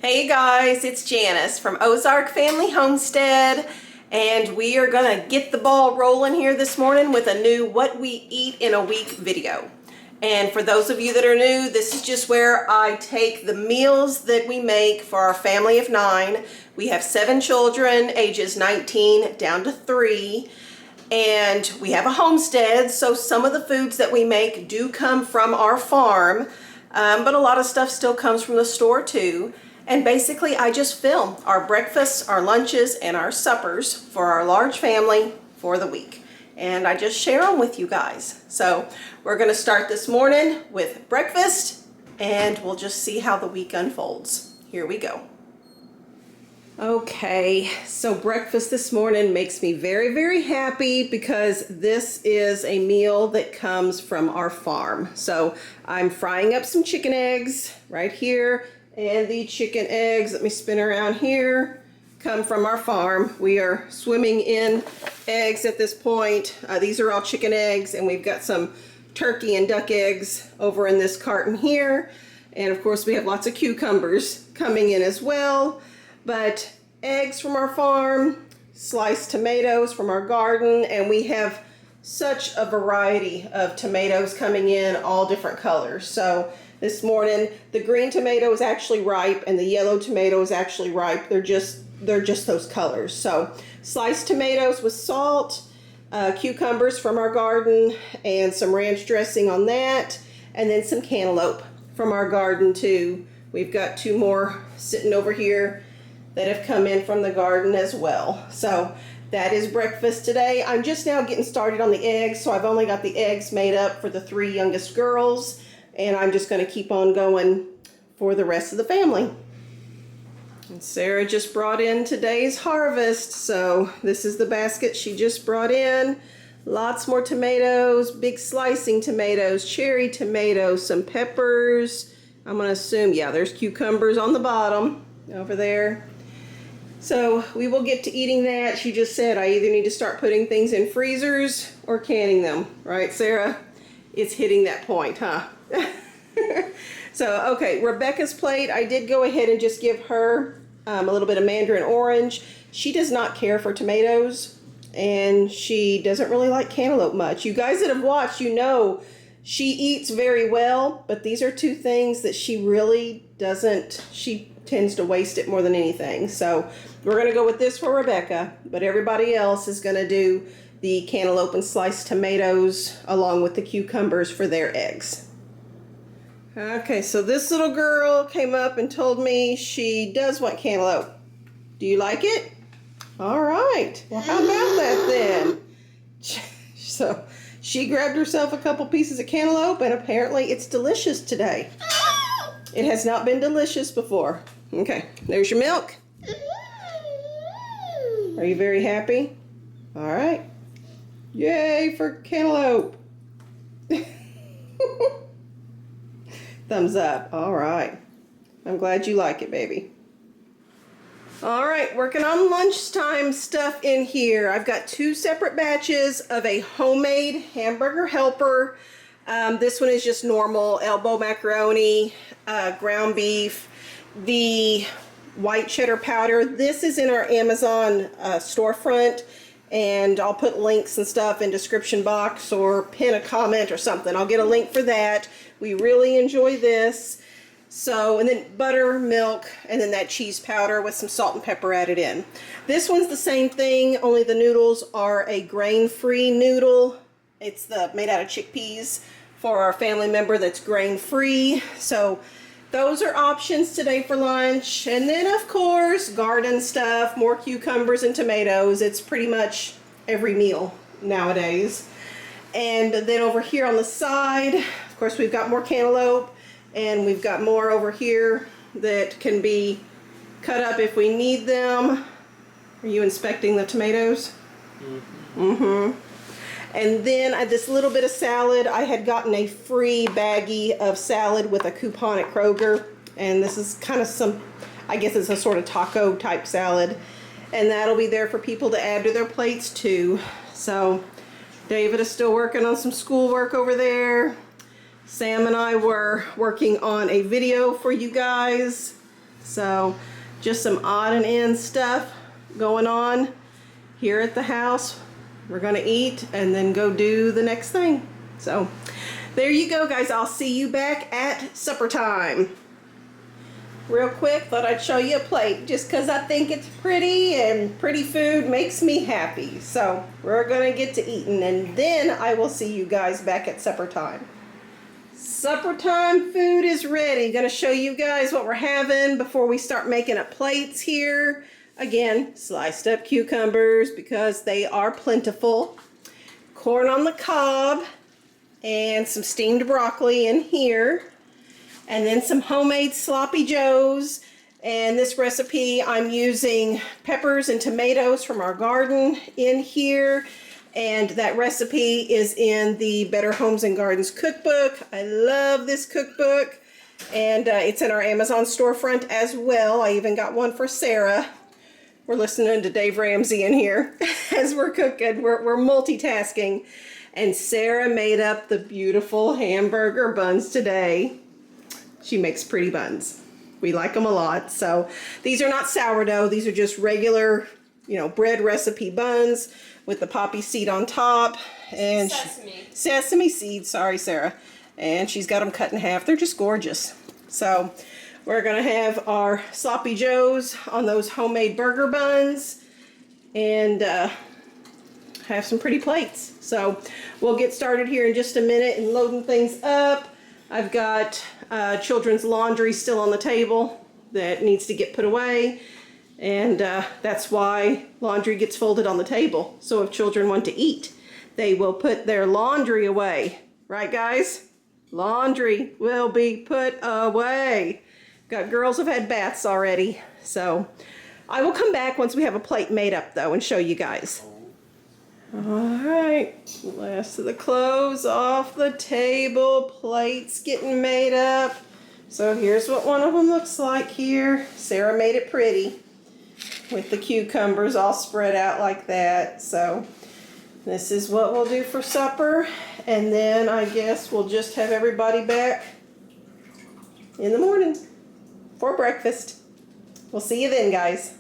Hey guys, it's Janice from Ozark Family Homestead, and we are gonna get the ball rolling here this morning with a new What We Eat in a Week video. And for those of you that are new, this is just where I take the meals that we make for our family of 9. We have 7 children, ages 19 down to 3. And we have a homestead, so some of the foods that we make do come from our farm, but a lot of stuff still comes from the store too. And basically I just film our breakfasts, our lunches, and our suppers for our large family for the week. And I just share them with you guys. So we're gonna start this morning with breakfast, and we'll just see how the week unfolds. Here we go. Okay, so breakfast this morning makes me very, very happy because this is a meal that comes from our farm. So I'm frying up some chicken eggs right here, and the chicken eggs, let me spin around here, come from our farm. We are swimming in eggs at this point. These are all chicken eggs, and we've got some turkey and duck eggs over in this carton here. And of course we have lots of cucumbers coming in as well. But eggs from our farm, sliced tomatoes from our garden, and we have such a variety of tomatoes coming in, all different colors. So this morning, the green tomato is actually ripe and the yellow tomato is actually ripe. They're just those colors. So sliced tomatoes with salt, cucumbers from our garden, and some ranch dressing on that, and then some cantaloupe from our garden too. We've got 2 more sitting over here that have come in from the garden as well. So that is breakfast today. I'm just now getting started on the eggs, so I've only got the eggs made up for the 3 youngest girls, and I'm just going to keep on going for the rest of the family. And Sarah just brought in today's harvest, so this is the basket she just brought in. Lots more tomatoes, big slicing tomatoes, cherry tomatoes, some peppers. I'm going to assume, yeah, there's cucumbers on the bottom over there. So we will get to eating that. She just said I either need to start putting things in freezers or canning them. Right, Sarah? It's hitting that point, huh? So, okay, Rebecca's plate, I did go ahead and just give her a little bit of mandarin orange. She does not care for tomatoes, and she doesn't really like cantaloupe much. You guys that have watched, you know she eats very well, but these are 2 things that she really doesn't, she tends to waste it more than anything. So we're going to go with this for Rebecca, but everybody else is going to do the cantaloupe and sliced tomatoes along with the cucumbers for their eggs. Okay, so this little girl came up and told me she does want cantaloupe. Do you like it? All right. Well, how about that then? So she grabbed herself a couple pieces of cantaloupe, and apparently it's delicious today. It has not been delicious before. Okay, there's your milk. Are you very happy? All right. Yay for cantaloupe. Thumbs up. All right. I'm glad you like it, baby. All right, working on lunchtime stuff in here. I've got 2 separate batches of a homemade hamburger helper. This one is just normal elbow macaroni, ground beef, the white cheddar powder. This is in our Amazon storefront, and I'll put links and stuff in description box or pin a comment or something. I'll get a link for that. We really enjoy this. So, and then butter, milk, and then that cheese powder with some salt and pepper added in. This one's the same thing, only the noodles are a grain-free noodle. It's made out of chickpeas for our family member that's grain-free. So those are options today for lunch. And then, of course, garden stuff, more cucumbers and tomatoes. It's pretty much every meal nowadays. And then over here on the side, of course, we've got more cantaloupe, and we've got more over here that can be cut up if we need them. Are you inspecting the tomatoes? Mm-hmm. And then this little bit of salad. I had gotten a free baggie of salad with a coupon at Kroger, and this is kind of some, I guess it's a sort of taco type salad, and that'll be there for people to add to their plates too. So David is still working on some schoolwork over there. Sam and I were working on a video for you guys. So just some odd and end stuff going on here at the house. We're gonna eat and then go do the next thing. So there you go, guys. I'll see you back at supper time. Real quick, thought I'd show you a plate just because I think it's pretty, and pretty food makes me happy. So we're gonna get to eating, and then I will see you guys back at supper time. Supper time food is ready. Gonna show you guys what we're having before we start making up plates here. Again, sliced up cucumbers because they are plentiful. Corn on the cob and some steamed broccoli in here. And then some homemade sloppy joes. And this recipe, I'm using peppers and tomatoes from our garden in here. And that recipe is in the Better Homes and Gardens cookbook. I love this cookbook. And it's in our Amazon storefront as well. I even got one for Sarah. We're listening to Dave Ramsey in here as we're cooking. We're multitasking. And Sarah made up the beautiful hamburger buns today. She makes pretty buns. We like them a lot. So these are not sourdough. These are just regular, bread recipe buns with the poppy seed on top. And sesame seeds. Sorry, Sarah. And she's got them cut in half. They're just gorgeous. So we're going to have our sloppy joes on those homemade burger buns and have some pretty plates. So we'll get started here in just a minute and loading things up. I've got children's laundry still on the table that needs to get put away, and that's why laundry gets folded on the table. So if children want to eat, they will put their laundry away. Right, guys? Laundry will be put away. Got girls have had baths already. So I will come back once we have a plate made up, though, and show you guys. All right, last of the clothes off the table, plates getting made up. So here's what one of them looks like here. Sarah made it pretty with the cucumbers all spread out like that. So this is what we'll do for supper, and then I guess we'll just have everybody back in the morning for breakfast. We'll see you then, guys.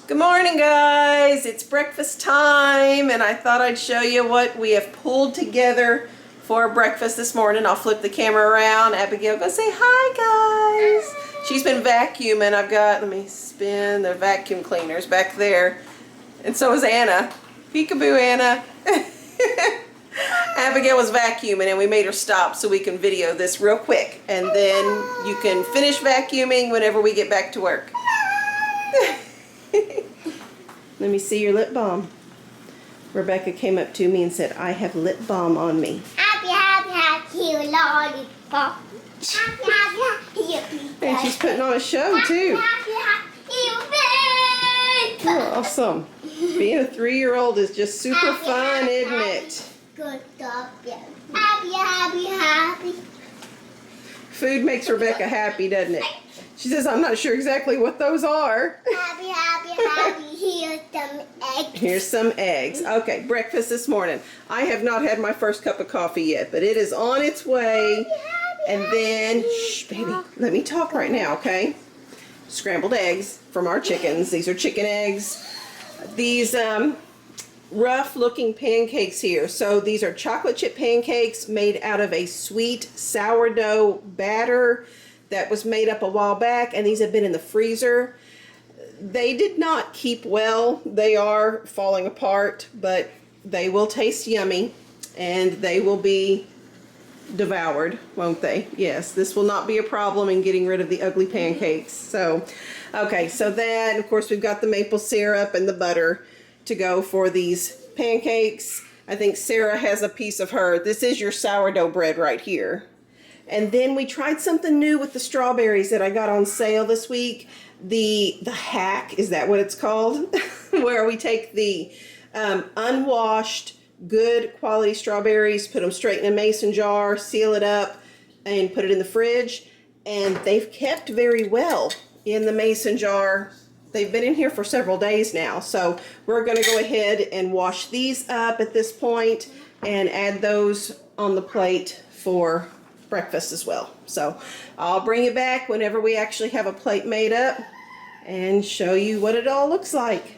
Good morning, guys. It's breakfast time, and I thought I'd show you what we have pulled together for breakfast this morning. I'll flip the camera around. Abigail, go say hi, guys. She's been vacuuming. I've got, let me spin the vacuum cleaners back there. And so is Anna. Peekaboo, Anna. Abigail was vacuuming, and we made her stop so we can video this real quick. And then you can finish vacuuming whenever we get back to work. Let me see your lip balm. Rebecca came up to me and said, I have lip balm on me. Happy, happy, happy, lollipop. Happy, happy, happy. And she's putting on a show, too. Happy, happy, happy. Oh, awesome. Being a 3-year-old is just super fun, isn't it? Good job, yeah. Happy, happy, happy. Food makes Rebecca happy, doesn't it? She says, I'm not sure exactly what those are. Happy, happy, happy. Here's some eggs. Here's some eggs. Okay, breakfast this morning. I have not had my first cup of coffee yet, but it is on its way. And then, shh, baby, let me talk right now, okay? Scrambled eggs from our chickens. These are chicken eggs. These rough looking pancakes here. So these are chocolate chip pancakes made out of a sweet sourdough batter that was made up a while back, and these have been in the freezer. They did not keep well. They are falling apart, but they will taste yummy, and they will be devoured, won't they? Yes, this will not be a problem in getting rid of the ugly pancakes. So, okay, so then, of course, we've got the maple syrup and the butter to go for these pancakes. I think Sarah has a piece of her. This is your sourdough bread right here. And then we tried something new with the strawberries that I got on sale this week. The hack, is that what it's called? Where we take the unwashed, good quality strawberries, put them straight in a mason jar, seal it up, and put it in the fridge. And they've kept very well in the mason jar. They've been in here for several days now. So we're going to go ahead and wash these up at this point and add those on the plate for breakfast as well. So I'll bring you back whenever we actually have a plate made up and show you what it all looks like.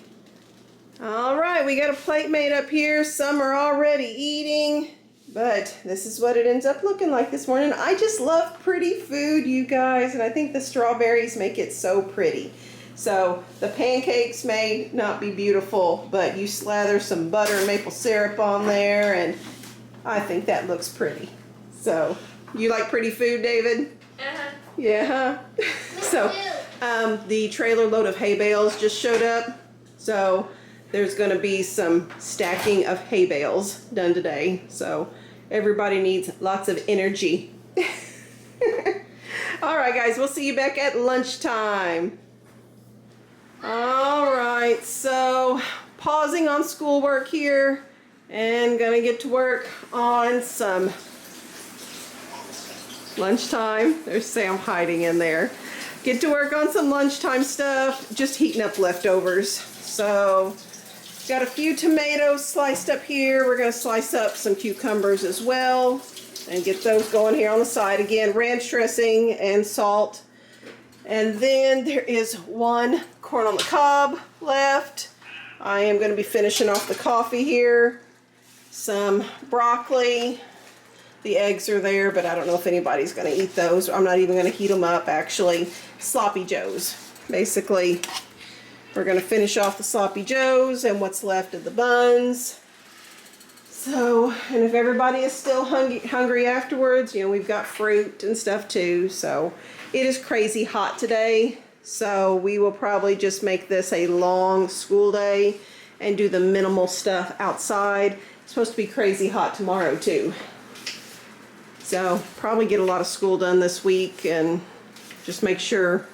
All right, we got a plate made up here. Some are already eating, but this is what it ends up looking like this morning. I just love pretty food, you guys, and I think the strawberries make it so pretty. So the pancakes may not be beautiful, but you slather some butter and maple syrup on there, and I think that looks pretty. So, you like pretty food, David? Uh-huh. Yeah, huh? So, the trailer load of hay bales just showed up. So, there's going to be some stacking of hay bales done today. So, everybody needs lots of energy. All right, guys, we'll see you back at lunchtime. All right, so pausing on schoolwork here and gonna get to work on some lunchtime. There's Sam hiding in there. Get to work on some lunchtime stuff, just heating up leftovers. So got a few tomatoes sliced up here. We're gonna slice up some cucumbers as well and get those going here on the side. Again, ranch dressing and salt. And then there is one corn on the cob left. I am going to be finishing off the coffee here. Some broccoli. The eggs are there, but I don't know if anybody's going to eat those. I'm not even going to heat them up, actually. Sloppy Joes. Basically, we're going to finish off the Sloppy Joes and what's left of the buns. So, and if everybody is still hungry afterwards, you know, we've got fruit and stuff too. So, it is crazy hot today. So, we will probably just make this a long school day and do the minimal stuff outside. It's supposed to be crazy hot tomorrow too. So, probably get a lot of school done this week and just make sure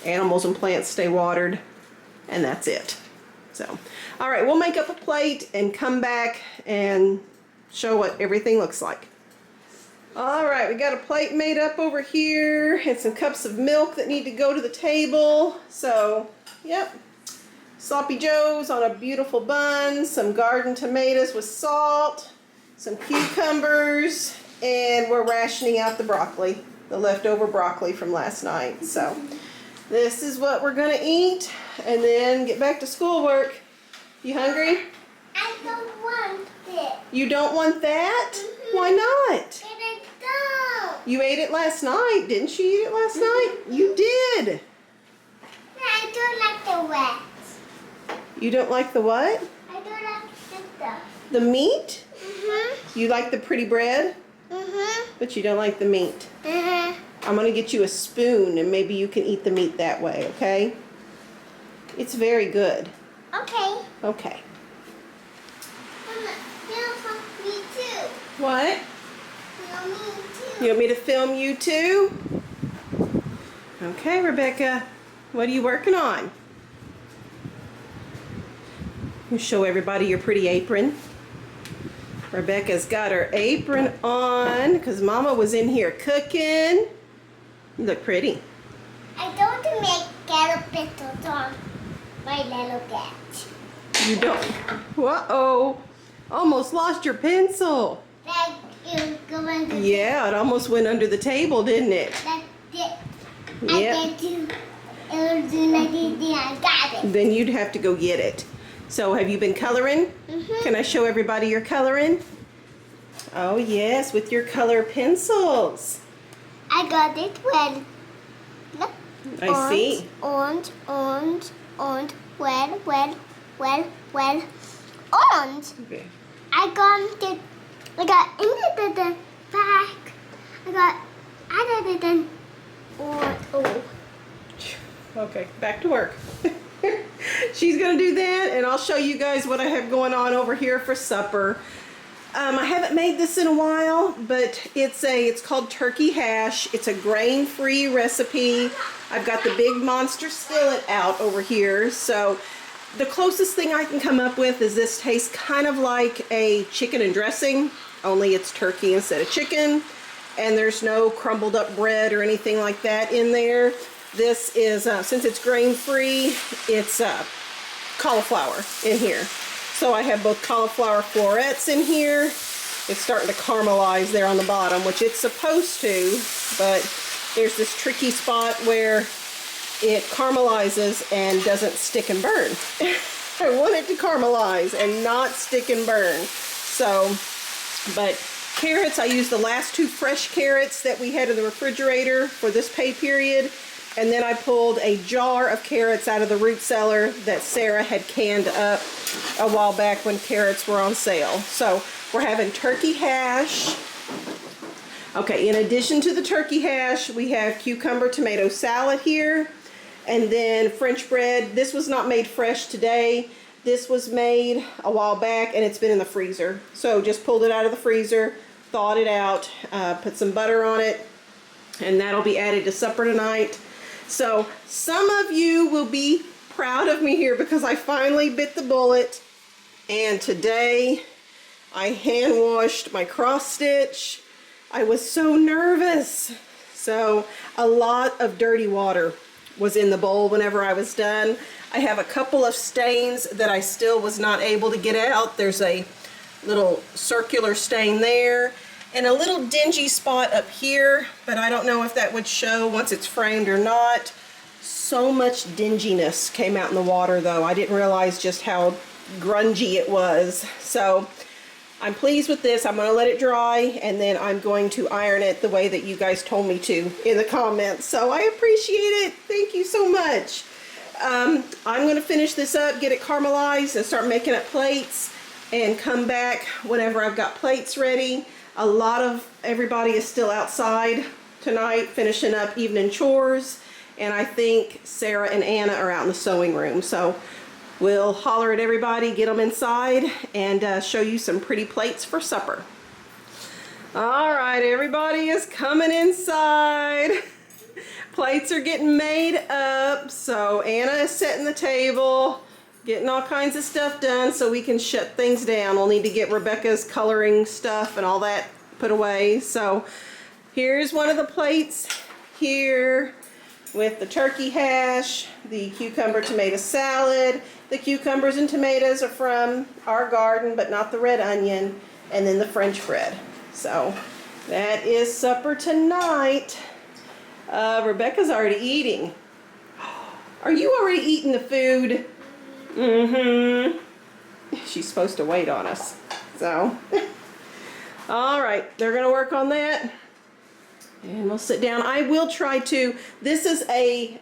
animals and plants stay watered. And that's it. So, all right, we'll make up a plate and come back and show what everything looks like. All right, we got a plate made up over here and some cups of milk that need to go to the table. So, yep, Sloppy Joes on a beautiful bun, some garden tomatoes with salt, some cucumbers, and we're rationing out the broccoli, the leftover broccoli from last night. So, this is what we're gonna eat and then get back to schoolwork. You hungry? I don't want it. You don't want that? Mm-hmm. Why not? And I don't. You ate it last night. Didn't you eat it last night? You did. I don't like the wet. You don't like the what? I don't like the stuff. The meat? Mm-hmm. You like the pretty bread, Mm-hmm. but you don't like the meat. Mm-hmm. I'm going to get you a spoon and maybe you can eat the meat that way, okay? It's very good. Okay. Okay. Mama, film me too. What? Film me too. You want me to film you too? Okay, Rebecca. What are you working on? You show everybody your pretty apron. Rebecca's got her apron on because Mama was in here cooking. You look pretty. I don't make caterpillars on my little cat. You don't. Uh-oh. Almost lost your pencil. Like you go under. Yeah, it almost went under the table, didn't it? Like it. Yeah. I get to. It will do like this. I got it. Then you'd have to go get it. So have you been coloring? Mm-hmm. Can I show everybody your coloring? Oh yes, with your color pencils. I got it well. Look. I see. Orange, well. Orange. Okay. I got into the back. I got added it in. Oh. Okay, back to work. She's gonna do that, and I'll show you guys what I have going on over here for supper. I haven't made this in a while, but it's called turkey hash. It's a grain-free recipe. I've got the big monster skillet out over here, so the closest thing I can come up with is this tastes kind of like a chicken and dressing, only it's turkey instead of chicken, and there's no crumbled up bread or anything like that in there. This is, since it's grain-free, it's cauliflower in here. So I have both cauliflower florets in here, it's starting to caramelize there on the bottom, which it's supposed to, but there's this tricky spot where it caramelizes and doesn't stick and burn. I want it to caramelize and not stick and burn. So, but carrots, I used the last 2 fresh carrots that we had in the refrigerator for this pay period. And then I pulled a jar of carrots out of the root cellar that Sarah had canned up a while back when carrots were on sale. So we're having turkey hash. Okay, in addition to the turkey hash, we have cucumber tomato salad here. And then French bread. This was not made fresh today. This was made a while back and it's been in the freezer. So just pulled it out of the freezer, thawed it out, put some butter on it, and that'll be added to supper tonight. So some of you will be proud of me here because I finally bit the bullet, and today I hand washed my cross stitch. I was so nervous. So a lot of dirty water was in the bowl whenever I was done. I have a couple of stains that I still was not able to get out. There's a little circular stain there and a little dingy spot up here, but I don't know if that would show once it's framed or not. So much dinginess came out in the water though. I didn't realize just how grungy it was. So I'm pleased with this. I'm going to let it dry and then I'm going to iron it the way that you guys told me to in the comments. So I appreciate it. Thank you so much. I'm going to finish this up, get it caramelized, and start making up plates and come back whenever I've got plates ready. A lot of everybody is still outside tonight finishing up evening chores, and I think Sarah and Anna are out in the sewing room. So we'll holler at everybody, get them inside, and show you some pretty plates for supper. All right, everybody is coming inside. Plates are getting made up. So Anna is setting the table, getting all kinds of stuff done so we can shut things down. We'll need to get Rebecca's coloring stuff and all that put away. So here's one of the plates here with the turkey hash, the cucumber tomato salad. The cucumbers and tomatoes are from our garden, but not the red onion, and then the French bread. So that is supper tonight. Rebecca's already eating. Are you already eating the food? Mm-hmm. She's supposed to wait on us. So, all right, they're gonna work on that. And we'll sit down. I will try to, this is a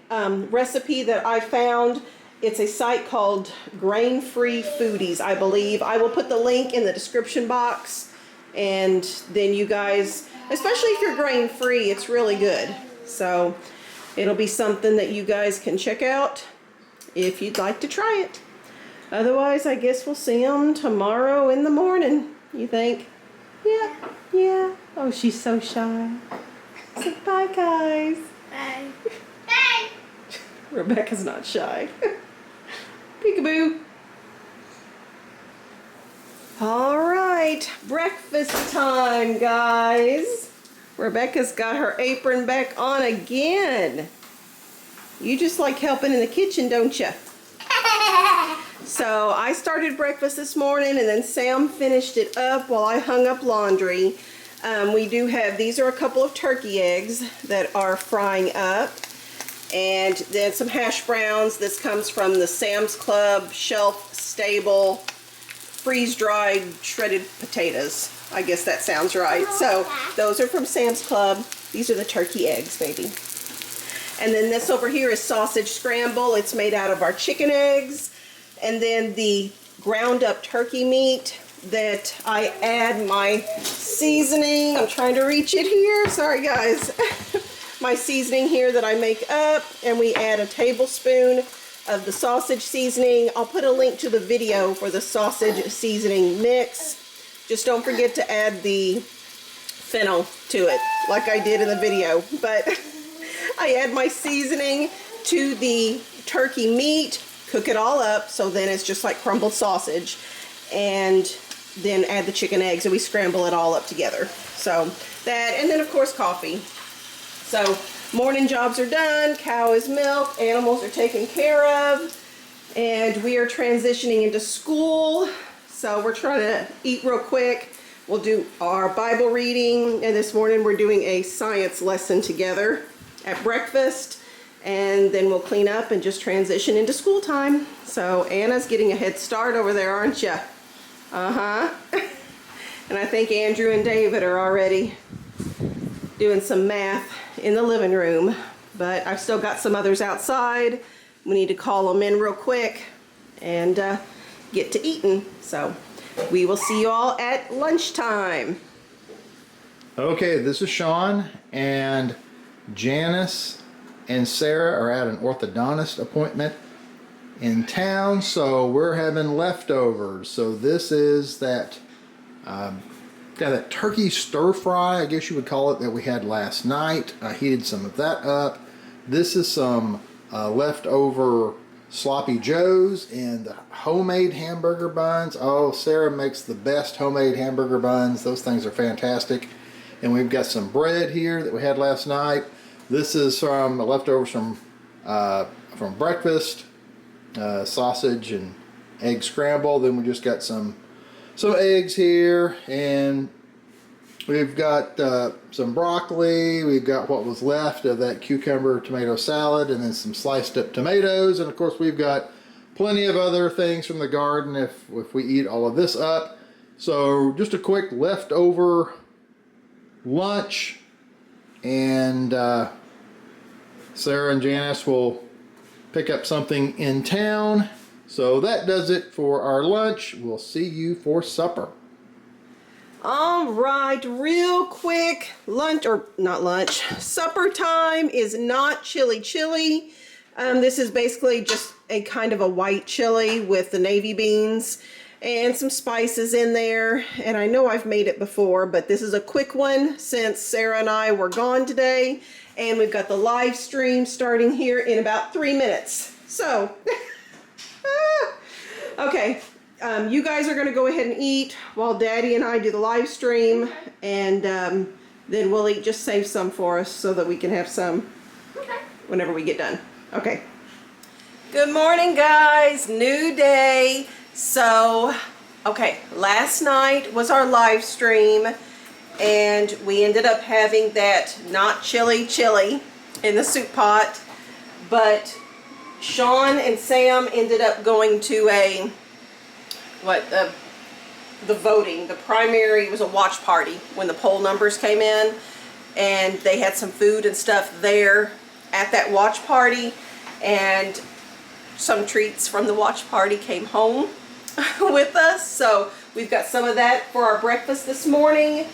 recipe that I found. It's a site called Grain-Free Foodies, I believe. I will put the link in the description box, and then you guys, especially if you're grain-free, it's really good. So it'll be something that you guys can check out if you'd like to try it. Otherwise, I guess we'll see them tomorrow in the morning. You think? Yeah, yeah. Oh, she's so shy. Say bye, guys. Bye. Bye. Rebecca's not shy. Peekaboo. All right, breakfast time, guys. Rebecca's got her apron back on again. You just like helping in the kitchen, don't you? So I started breakfast this morning and then Sam finished it up while I hung up laundry. We do have, these are a couple of turkey eggs that are frying up, and then some hash browns. This comes from the Sam's Club shelf stable freeze-dried shredded potatoes. I guess that sounds right. So those are from Sam's Club. These are the turkey eggs, baby. And then this over here is sausage scramble. It's made out of our chicken eggs. And then the ground up turkey meat that I add my seasoning. I'm trying to reach it here. Sorry, guys. My seasoning here that I make up. And we add a tablespoon of the sausage seasoning. I'll put a link to the video for the sausage seasoning mix. Just don't forget to add the fennel to it, like I did in the video. But I add my seasoning to the turkey meat, cook it all up, so then it's just like crumbled sausage, and then add the chicken eggs, and we scramble it all up together. So that, and then of course coffee. So morning jobs are done, cow is milked, animals are taken care of, and we are transitioning into school. So we're trying to eat real quick we'll do our Bible reading, and this morning we're doing a science lesson together at breakfast, and then we'll clean up and just transition into school time. So Anna's getting a head start over there, aren't you? Uh-huh. And I think Andrew and David are already doing some math in the living room, but I've still got some others outside. We need to call them in real quick and get to eating. So we will see you all at lunchtime. Okay, this is Sean, and Janice and Sarah are at an orthodontist appointment in town, so we're having leftovers. So this is that that turkey stir fry, I guess you would call it, that we had last night. I heated some of that up. This is some leftover sloppy joes and the homemade hamburger buns. Oh, Sarah makes the best homemade hamburger buns. Those things are fantastic. And we've got some bread here that we had last night. This is from leftovers from breakfast, sausage and egg scramble. Then we just got some eggs here, and we've got some broccoli. We've got what was left of that cucumber tomato salad, and then some sliced up tomatoes. And of course we've got plenty of other things from the garden if we eat all of this up. So just a quick leftover lunch, and Sarah and Janice will pick up something in town. So that does it for our lunch. We'll see you for supper. All right, real quick, supper time is not chili. This is basically just a kind of a white chili with the navy beans and some spices in there. And I know I've made it before, but this is a quick one since Sarah and I were gone today. And we've got the live stream starting here in about 3 minutes. So, okay. You guys are going to go ahead and eat while Daddy and I do the live stream, and then we'll eat. Just save some for us so that we can have some whenever we get done. Okay. Good morning, guys. New day. So, okay, last night was our live stream, and we ended up having that not chili in the soup pot, but Sean and Sam ended up going to the voting. The primary was a watch party when the poll numbers came in, and they had some food and stuff there at that watch party, and some treats from the watch party came home with us. So we've got some of that for our breakfast this morning,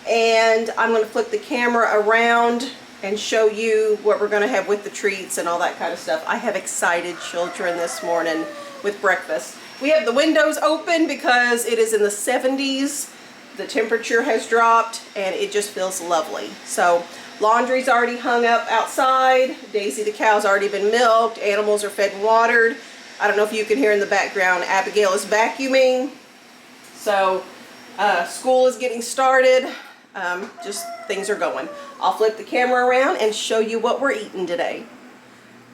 and I'm going to flip the camera around and show you what we're going to have with the treats and all that kind of stuff. I have excited children this morning with breakfast. We have the windows open because it is in the 70s. The temperature has dropped and it just feels lovely. So laundry's already hung up outside. Daisy the cow's already been milked. Animals are fed and watered. I don't know if you can hear in the background, Abigail is vacuuming. So school is getting started. Just things are going. I'll flip the camera around and show you what we're eating today.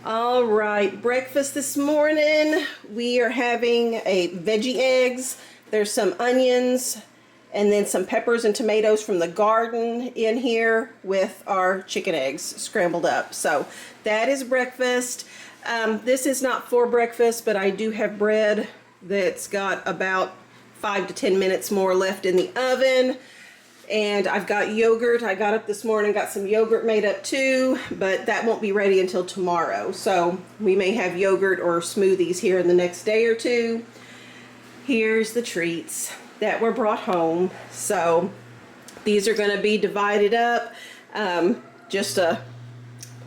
All right, breakfast this morning, we are having a veggie eggs. There's some onions and then some peppers and tomatoes from the garden in here with our chicken eggs scrambled up. So that is breakfast. This is not for breakfast, but I do have bread that's got about 5 to 10 minutes more left in the oven. And I've got yogurt. I got up this morning, got some yogurt made up too, but that won't be ready until tomorrow. So we may have yogurt or smoothies here in the next day or two. Here's the treats that were brought home. So these are going to be divided up. Just a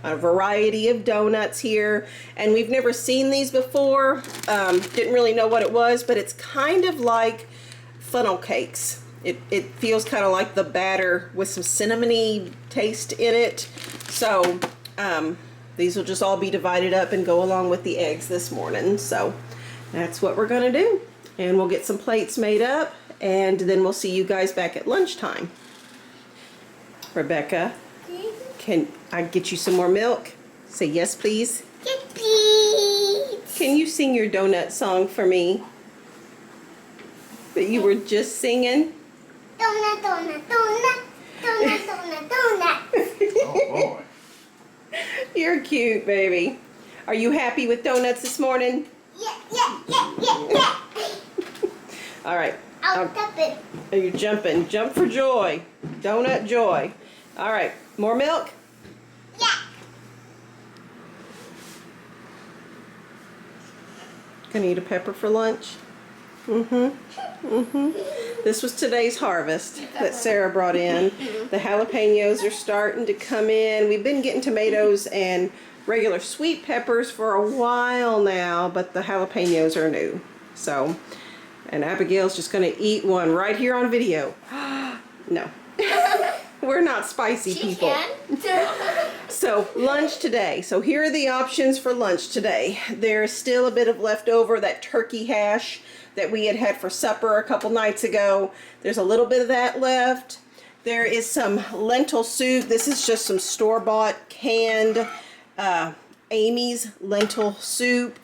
variety of donuts here. And we've never seen these before. Didn't really know what it was, but it's kind of like funnel cakes. It feels kind of like the batter with some cinnamony taste in it. So these will just all be divided up and go along with the eggs this morning. So that's what we're going to do. And we'll get some plates made up, and then we'll see you guys back at lunchtime. Rebecca, can I get you some more milk? Say yes, please. Yes, please. Can you sing your donut song for me that you were just singing? The Oh boy. You're cute, baby. Are you happy with donuts this morning? Yeah. All right. I'll tap it. Are you jumping? Jump for joy. Donut joy. All right. More milk? Yeah. Gonna eat a pepper for lunch? This was today's harvest that Sarah brought in. The jalapenos are starting to come in. We've been getting tomatoes and regular sweet peppers for a while now, but the jalapenos are new. So, and Abigail's just gonna eat one right here on video. No. We're not spicy people. So lunch today. So here are the options for lunch today. There's still a bit of leftover, that turkey hash that we had for supper a couple nights ago. There's a little bit of that left. There is some lentil soup. This is just some store-bought canned Amy's lentil soup.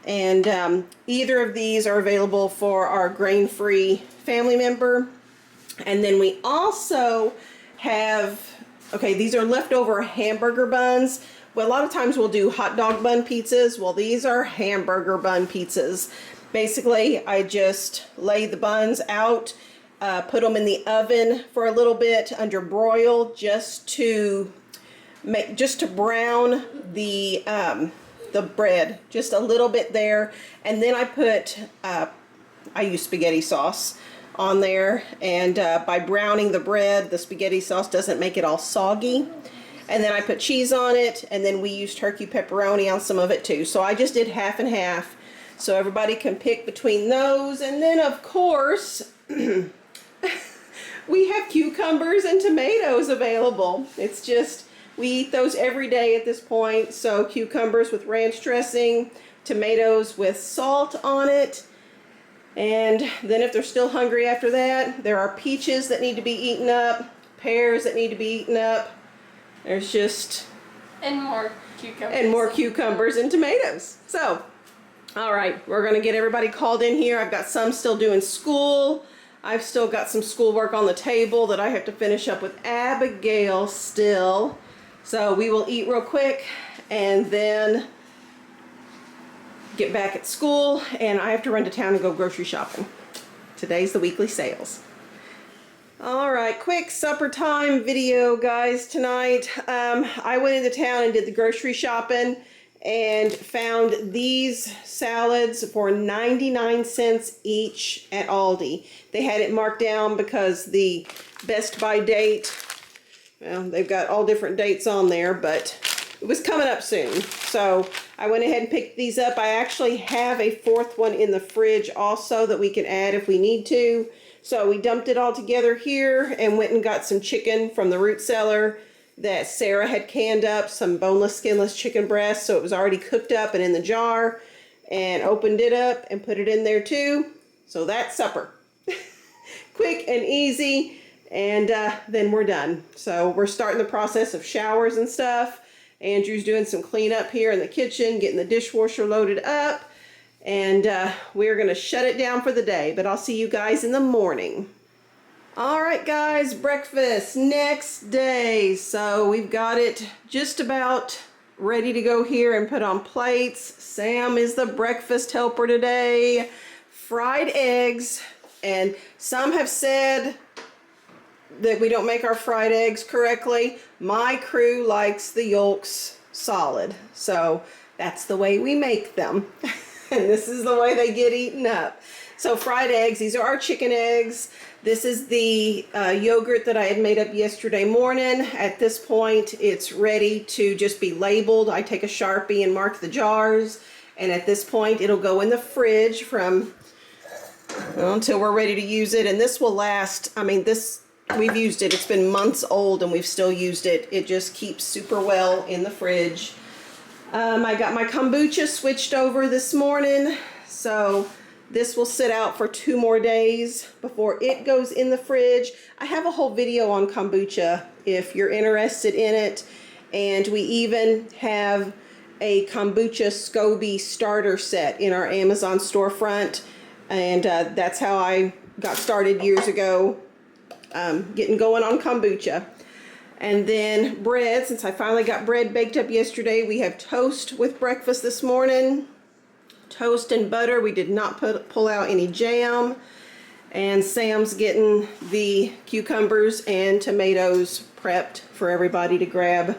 And either of these are available for our grain-free family member. And then we also have, okay, these are leftover hamburger buns. Well, a lot of times we'll do hot dog bun pizzas. Well, these are hamburger bun pizzas. Basically, I just lay the buns out, put them in the oven for a little bit under broil, just to brown the bread just a little bit there. And then I put, I use spaghetti sauce on there, and by browning the bread, the spaghetti sauce doesn't make it all soggy. And then I put cheese on it, and then we use turkey pepperoni on some of it too. So I just did half and half, so everybody can pick between those. And then of course we have cucumbers and tomatoes available. It's just, we eat those every day at this point. So cucumbers with ranch dressing, tomatoes with salt on it. And then if they're still hungry after that, there are peaches that need to be eaten up, pears that need to be eaten up. There's just... And more cucumbers. And more cucumbers and tomatoes. So, all right, we're going to get everybody called in here. I've got some still doing school. I've still got some schoolwork on the table that I have to finish up with Abigail still. So we will eat real quick and then get back at school, and I have to run to town and go grocery shopping. Today's the weekly sales. All right, quick supper time video, guys, tonight. I went into town and did the grocery shopping and found these salads for 99 cents each at Aldi. They had it marked down because the best by date, well, they've got all different dates on there, but it was coming up soon. So I went ahead and picked these up. I actually have a fourth one in the fridge also that we can add if we need to. So we dumped it all together here and went and got some chicken from the root cellar that Sarah had canned up, some boneless, skinless chicken breast. So it was already cooked up and in the jar, and opened it up and put it in there too. So that's supper. Quick and easy, and then we're done. So we're starting the process of showers and stuff. Andrew's doing some cleanup here in the kitchen, getting the dishwasher loaded up, and we're going to shut it down for the day, but I'll see you guys in the morning. All right, guys, breakfast next day. So we've got it just about ready to go here and put on plates. Sam is the breakfast helper today. Fried eggs, and some have said that we don't make our fried eggs correctly. My crew likes the yolks solid, so that's the way we make them. And this is the way they get eaten up. So fried eggs, these are our chicken eggs. This is the yogurt that I had made up yesterday morning. At this point, it's ready to just be labeled. I take a Sharpie and mark the jars, and at this point, it'll go in the fridge from, well, until we're ready to use it. And this will last, I mean, this, we've used it. It's been months old and we've still used it. It just keeps super well in the fridge. I got my kombucha switched over this morning. So this will sit out for 2 more days before it goes in the fridge. I have a whole video on kombucha if you're interested in it. And we even have a kombucha SCOBY starter set in our Amazon storefront. And that's how I got started years ago. getting going on kombucha. And then bread, since I finally got bread baked up yesterday, we have toast with breakfast this morning. Toast and butter. We did not pull out any jam. And Sam's getting the cucumbers and tomatoes prepped for everybody to grab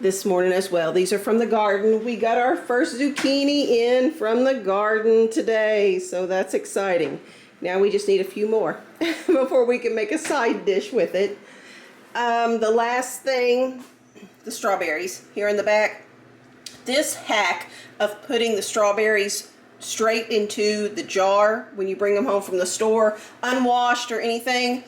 this morning as well. These are from the garden. We got our first zucchini in from the garden today, so that's exciting. Now we just need a few more before we can make a side dish with it. The last thing, the strawberries here in the back. This hack of putting the strawberries straight into the jar when you bring them home from the store, unwashed or anything,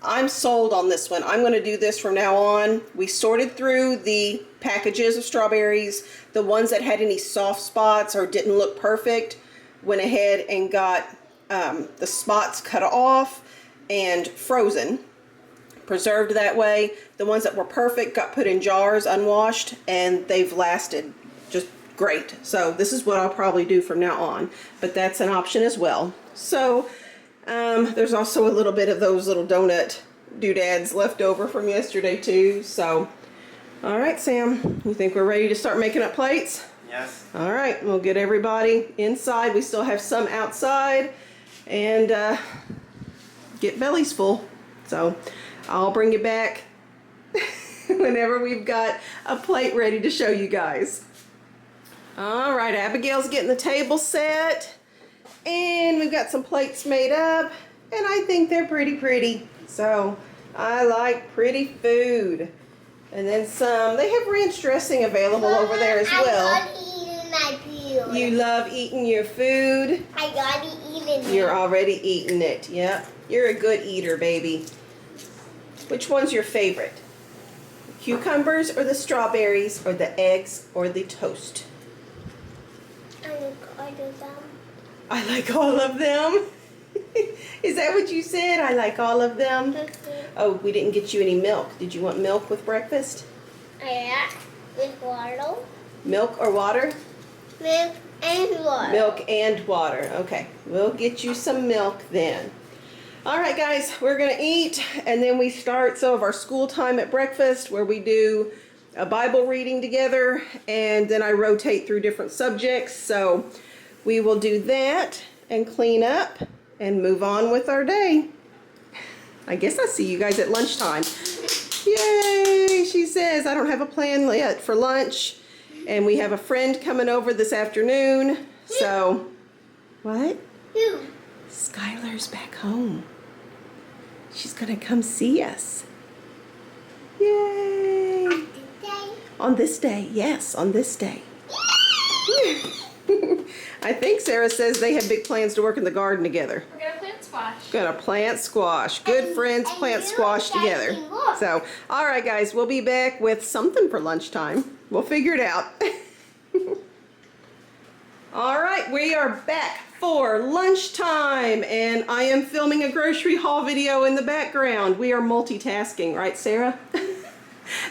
I'm sold on this one. I'm going to do this from now on. We sorted through the packages of strawberries. The ones that had any soft spots or didn't look perfect, went ahead and got the spots cut off and frozen, preserved that way. The ones that were perfect got put in jars, unwashed, and they've lasted just great. So this is what I'll probably do from now on, but that's an option as well. So there's also a little bit of those little donut doodads left over from yesterday too. So, all right, Sam, you think we're ready to start making up plates? Yes. All right, we'll get everybody inside. We still have some outside, and get bellies full. So I'll bring you back whenever we've got a plate ready to show you guys. All right, Abigail's getting the table set. And we've got some plates made up, and I think they're pretty. So I like pretty food. And then some, they have ranch dressing available over there as well. I love eating my food. You love eating your food. I gotta eat it. You're already eating it. Yep, you're a good eater, baby. Which one's your favorite? The cucumbers or the strawberries or the eggs or the toast? I like all of them. I like all of them. Is that what you said? I like all of them. Oh, we didn't get you any milk. Did you want milk with breakfast? Yeah, with water. Milk or water? Milk and water. Milk and water. Okay, we'll get you some milk then. All right, guys, we're gonna eat, and then we start some of our school time at breakfast where we do a Bible reading together, and then I rotate through different subjects. So we will do that and clean up and move on with our day. I guess I'll see you guys at lunchtime. Yay, she says. I don't have a plan yet for lunch. And we have a friend coming over this afternoon. So, what? Who? Skylar's back home. She's gonna come see us. Yay. Today? On this day, yes, on this day. I think Sarah says they have big plans to work in the garden together. We're gonna plant squash. Gonna plant squash. Good friends plant squash together. So, all right, guys, we'll be back with something for lunchtime. We'll figure it out. All right, we are back for lunchtime, and I am filming a grocery haul video in the background. We are multitasking, right, Sarah?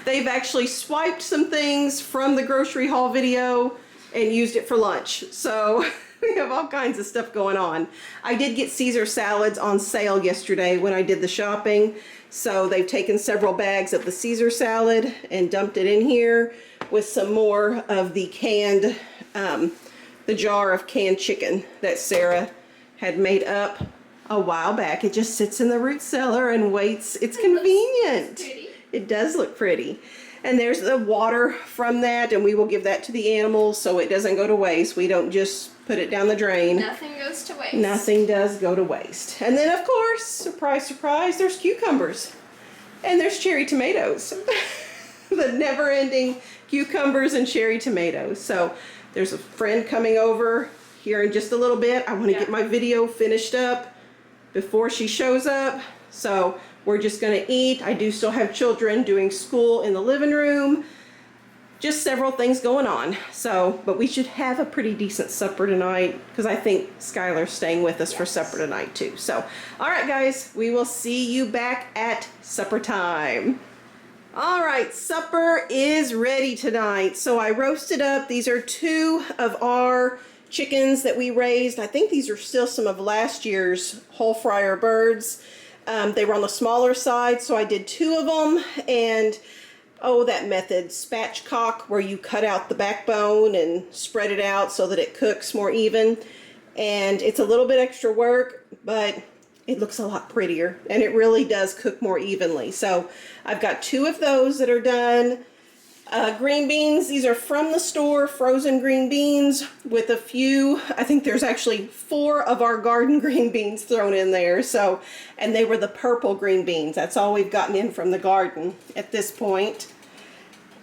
They've actually swiped some things from the grocery haul video and used it for lunch. So we have all kinds of stuff going on. I did get Caesar salads on sale yesterday when I did the shopping. So they've taken several bags of the Caesar salad and dumped it in here with some more of the canned, the jar of canned chicken that Sarah had made up a while back. It just sits in the root cellar and waits. It's convenient. It does look pretty. And there's the water from that, and we will give that to the animals so it doesn't go to waste. We don't just put it down the drain. Nothing goes to waste. Nothing does go to waste. And then, of course, surprise, surprise, there's cucumbers. And there's cherry tomatoes. The never-ending cucumbers and cherry tomatoes. So there's a friend coming over here in just a little bit. I want to get my video finished up before she shows up. So we're just going to eat. I do still have children doing school in the living room. Just several things going on. So, but we should have a pretty decent supper tonight because I think Skylar's staying with us for supper tonight too. So, all right, guys, we will see you back at supper time. All right, supper is ready tonight. So I roasted up. These are 2 of our chickens that we raised. I think these are still some of last year's whole fryer birds. They were on the smaller side, so I did 2 of them. And oh, that method, spatchcock, where you cut out the backbone and spread it out so that it cooks more even. And it's a little bit extra work, but it looks a lot prettier, and it really does cook more evenly. So I've got 2 of those that are done. Green beans, these are from the store, frozen green beans with a few, I think there's actually 4 of our garden green beans thrown in there. So, and they were the purple green beans. That's all we've gotten in from the garden at this point.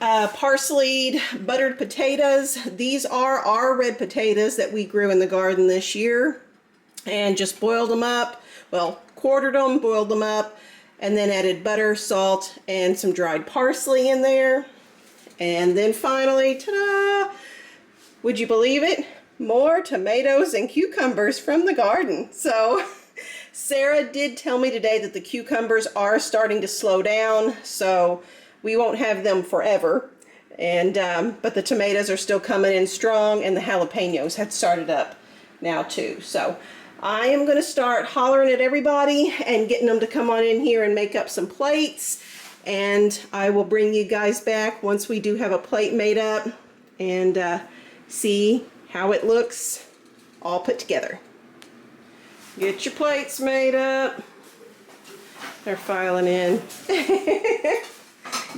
Parsleyed buttered potatoes. These are our red potatoes that we grew in the garden this year, and just boiled them up. Well, quartered them, boiled them up, and then added butter, salt, and some dried parsley in there. And then finally, ta-da! Would you believe it? More tomatoes and cucumbers from the garden. So Sarah did tell me today that the cucumbers are starting to slow down, so we won't have them forever. And but the tomatoes are still coming in strong, and the jalapenos had started up now too. So I am going to start hollering at everybody and getting them to come on in here and make up some plates. And I will bring you guys back once we do have a plate made up and see how it looks all put together. Get your plates made up. They're filing in.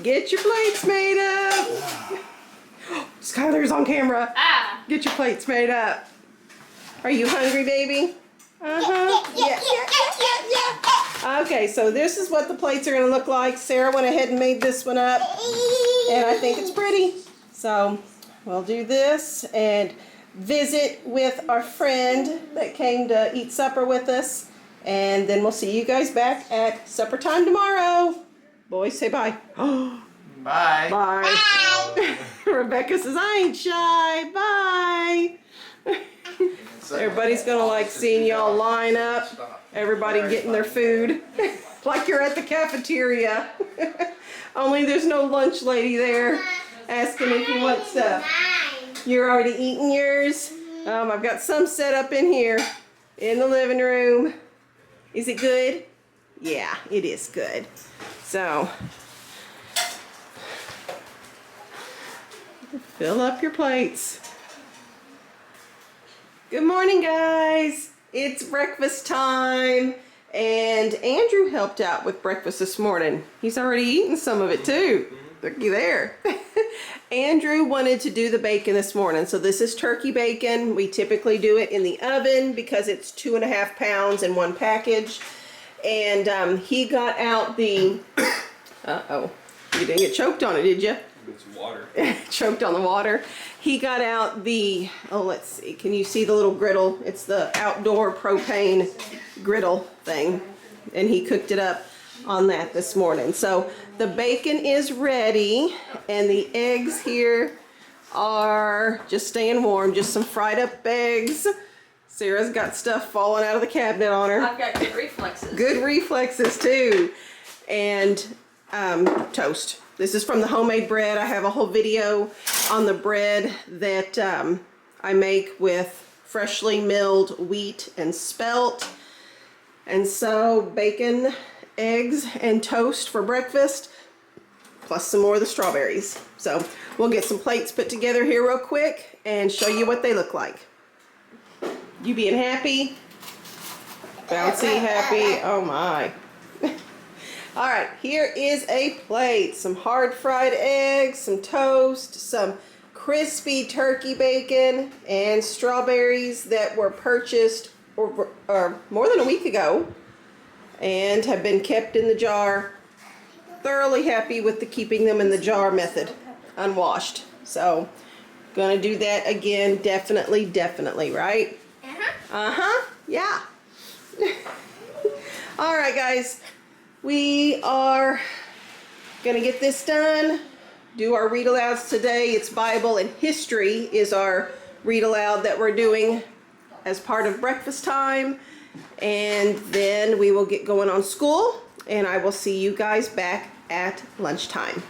Get your plates made up. Skylar's on camera. Ah! Get your plates made up. Are you hungry, baby? Uh-huh. Yeah. Okay, so this is what the plates are going to look like. Sarah went ahead and made this one up, and I think it's pretty. So we'll do this and visit with our friend that came to eat supper with us, and then we'll see you guys back at supper time tomorrow. Boys, say bye. Bye. Bye. Rebecca says, I ain't shy. Bye. Everybody's gonna like seeing y'all line up, everybody getting their food, like you're at the cafeteria. Only there's no lunch lady there asking if you want stuff. You're already eating yours? I've got some set up in here in the living room. Is it good? Yeah, it is good. So, fill up your plates. Good morning, guys. It's breakfast time, and Andrew helped out with breakfast this morning. He's already eaten some of it too. Looky there. Andrew wanted to do the bacon this morning, so this is turkey bacon. We typically do it in the oven because it's 2.5 pounds in one package. And he got out the, uh-oh, you didn't get choked on it, did you? It's water. Choked on the water. He got out the, oh, let's see, can you see the little griddle? It's the outdoor propane griddle thing. And he cooked it up on that this morning. So the bacon is ready, and the eggs here are just staying warm, just some fried up eggs. Sarah's got stuff falling out of the cabinet on her. I've got good reflexes. Good reflexes too. And toast. This is from the homemade bread. I have a whole video on the bread that I make with freshly milled wheat and spelt. And so bacon, eggs, and toast for breakfast, plus some more of the strawberries. So we'll get some plates put together here real quick and show you what they look like. You being happy? Bouncy, happy, oh my. All right, here is a plate. Some hard fried eggs, some toast, some crispy turkey bacon, and strawberries that were purchased or more than a week ago and have been kept in the jar. Thoroughly happy with the keeping them in the jar method, unwashed. So, gonna do that again, definitely, right? Yeah. All right, guys. We are gonna get this done, do our read alouds today. It's Bible and history is our read aloud that we're doing as part of breakfast time. And then we will get going on school, and I will see you guys back at lunchtime.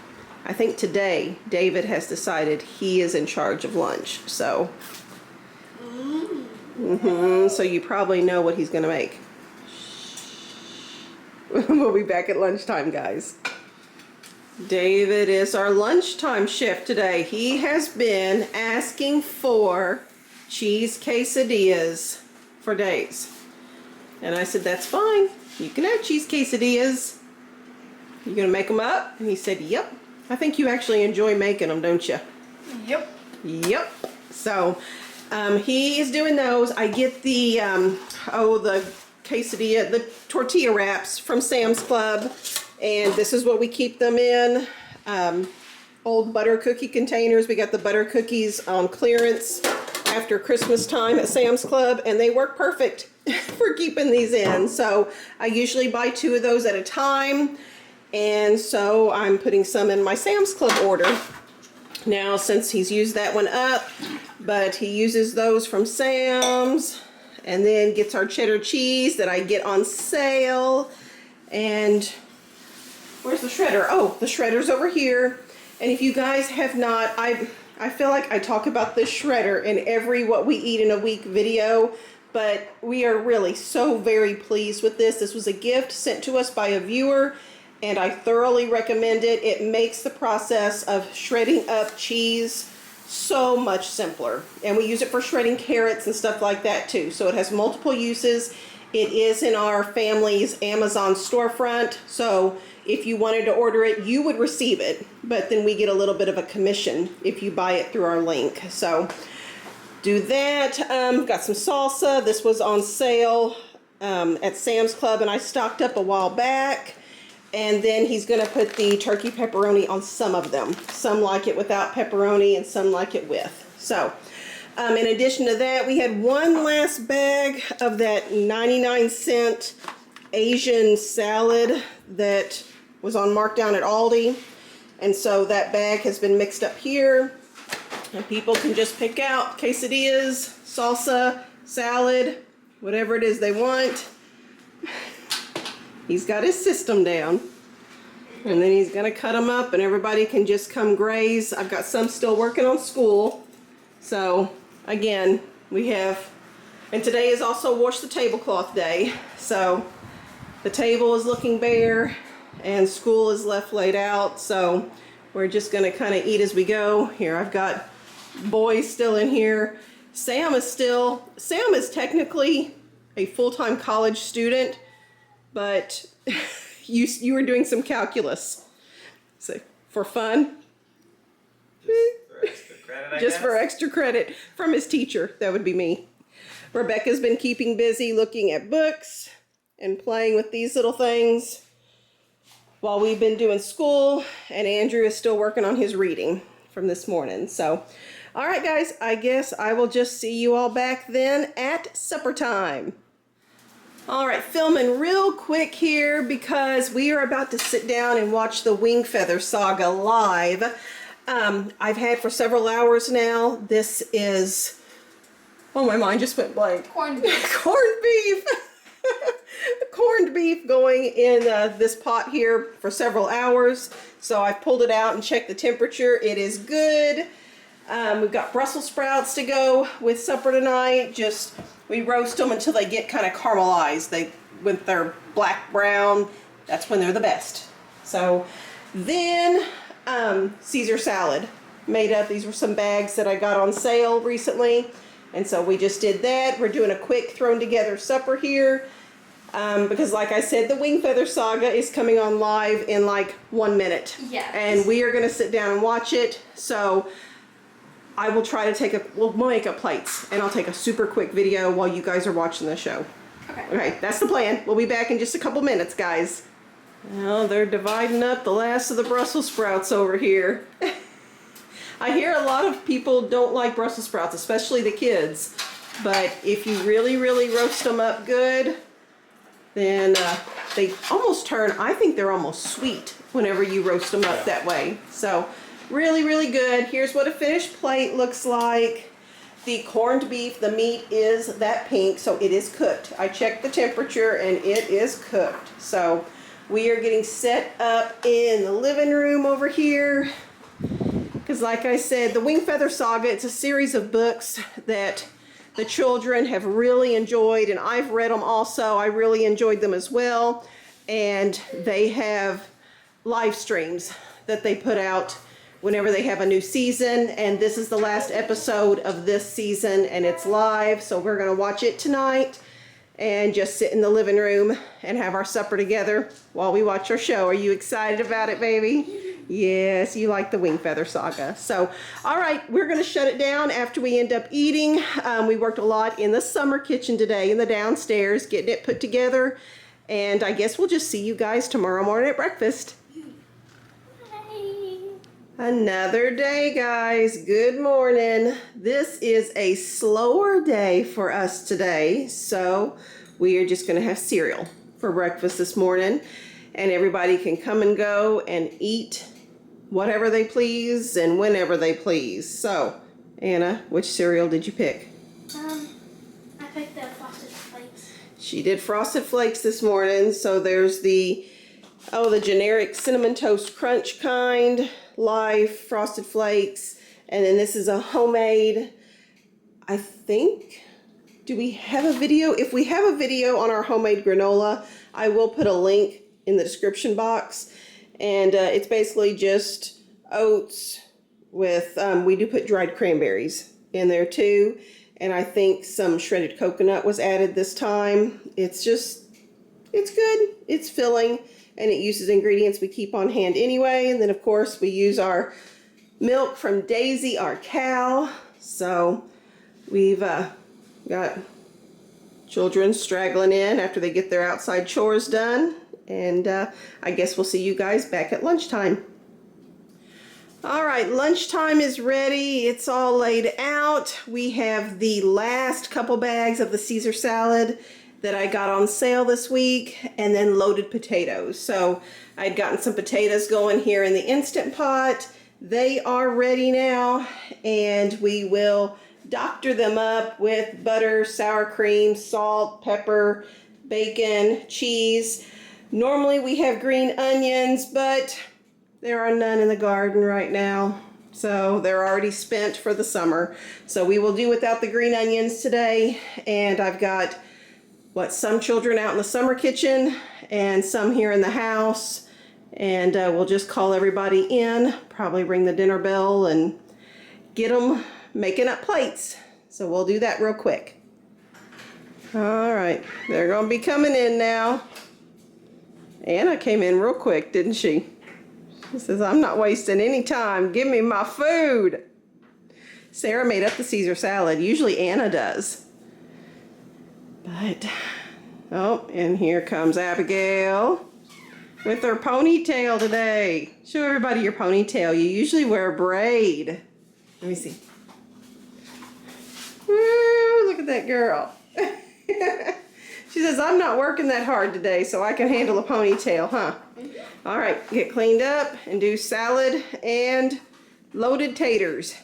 I think today David has decided he is in charge of lunch, so. So you probably know what he's gonna make. We'll be back at lunchtime, guys. David is our lunchtime chef today. He has been asking for cheese quesadillas for days. And I said, that's fine. You can have cheese quesadillas. You gonna make them up? And he said, yep. I think you actually enjoy making them, don't you? Yep. Yep. So he is doing those. I get the the quesadilla, the tortilla wraps from Sam's Club, and this is what we keep them in. Old butter cookie containers. We got the butter cookies on clearance after Christmas time at Sam's Club, and they work perfect for keeping these in. So I usually buy 2 of those at a time, and so I'm putting some in my Sam's Club order. Now, since he's used that one up, but he uses those from Sam's, and then gets our cheddar cheese that I get on sale. And where's the shredder? Oh, the shredder's over here. And if you guys have not, I feel like I talk about this shredder in every What We Eat in a Week video, but we are really so very pleased with this. This was a gift sent to us by a viewer, and I thoroughly recommend it. It makes the process of shredding up cheese so much simpler. And we use it for shredding carrots and stuff like that too. So it has multiple uses. It is in our family's Amazon storefront. So if you wanted to order it, you would receive it. But then we get a little bit of a commission if you buy it through our link. So do that. Got some salsa. This was on sale at Sam's Club, and I stocked up a while back. And then he's going to put the turkey pepperoni on some of them. Some like it without pepperoni and some like it with. So, in addition to that, we had one last bag of that 99-cent Asian salad that was on markdown at Aldi. And so that bag has been mixed up here. And people can just pick out quesadillas, salsa, salad, whatever it is they want. He's got his system down, and then he's gonna cut them up and everybody can just come graze. I've got some still working on school. So again, we have, and today is also wash the tablecloth day. So the table is looking bare and school is left laid out. So we're just gonna kind of eat as we go. Here, I've got boys still in here. Sam is technically a full-time college student, but you were doing some calculus, so for fun, for extra credit, just for extra credit from his teacher. That would be me. Rebecca's been keeping busy looking at books and playing with these little things while we've been doing school, and Andrew is still working on his reading from this morning. So, all right, guys, I guess I will just see you all back then at supper time. All right, filming real quick here because we are about to sit down and watch the Wing Feather Saga live. I've had for several hours now. This is, oh, my mind just went blank. Corned beef. Corned beef. Corned beef going in this pot here for several hours. So I've pulled it out and checked the temperature. It is good. We've got Brussels sprouts to go with supper tonight. We roast them until they get kind of caramelized. When they're black brown, that's when they're the best. So then Caesar salad made up. These were some bags that I got on sale recently, and so we just did that. We're doing a quick thrown together supper here because, like I said, the Wing Feather Saga is coming on live in like 1 minute. Yes. And we are going to sit down and watch it. So I will try to we'll make up plates, and I'll take a super quick video while you guys are watching the show. Okay. Okay, that's the plan. We'll be back in just a couple minutes, guys. Now they're dividing up the last of the Brussels sprouts over here. I hear a lot of people don't like Brussels sprouts, especially the kids. But if you really, really roast them up good, then they almost turn, I think they're almost sweet whenever you roast them up that way. So really, really good. Here's what a finished plate looks like. The corned beef, the meat is that pink, so it is cooked. I checked the temperature and it is cooked. So we are getting set up in the living room over here. Because like I said, the Wing Feather Saga, it's a series of books that the children have really enjoyed, and I've read them also. I really enjoyed them as well. and they have live streams that they put out whenever they have a new season, and this is the last episode of this season, and it's live, so we're gonna watch it tonight and just sit in the living room and have our supper together while we watch our show. Are you excited about it, baby? Yes, you like the Wing Feather Saga. So, all right, we're gonna shut it down after we end up eating. We worked a lot in the summer kitchen today, in the downstairs, getting it put together, and I guess we'll just see you guys tomorrow morning at breakfast. Another day, guys. Good morning. This is a slower day for us today, so we are just going to have cereal for breakfast this morning, and everybody can come and go and eat whatever they please and whenever they please. So, Anna, which cereal did you pick? I picked the Frosted Flakes. She did Frosted Flakes this morning, so there's the generic Cinnamon Toast Crunch kind, Life Frosted Flakes, and then this is a homemade, I think. Do we have a video? If we have a video on our homemade granola, I will put a link in the description box, and it's basically just oats with, we do put dried cranberries in there too, and I think some shredded coconut was added this time. It's good, it's filling, and it uses ingredients we keep on hand anyway. And then of course we use our milk from Daisy, our cow. So we've got children straggling in after they get their outside chores done. And I guess we'll see you guys back at lunchtime. All right, lunchtime is ready. It's all laid out. We have the last couple bags of the Caesar salad that I got on sale this week, and then loaded potatoes. So I'd gotten some potatoes going here in the Instant Pot. They are ready now, and we will doctor them up with butter, sour cream, salt, pepper, bacon, cheese. Normally we have green onions, but there are none in the garden right now, so they're already spent for the summer. So we will do without the green onions today, and I've got some children out in the summer kitchen and some here in the house, and we'll just call everybody in, probably ring the dinner bell and get them making up plates. So we'll do that real quick. All right, they're gonna be coming in now. Anna came in real quick, didn't she? She says, I'm not wasting any time, give me my food. Sarah made up the Caesar salad. Usually Anna does. But, oh, and here comes Abigail with her ponytail today. Show everybody your ponytail. You usually wear a braid. Let me see. Woo, look at that girl. She says, I'm not working that hard today, so I can handle a ponytail, huh? All right, get cleaned up and do salad and loaded taters.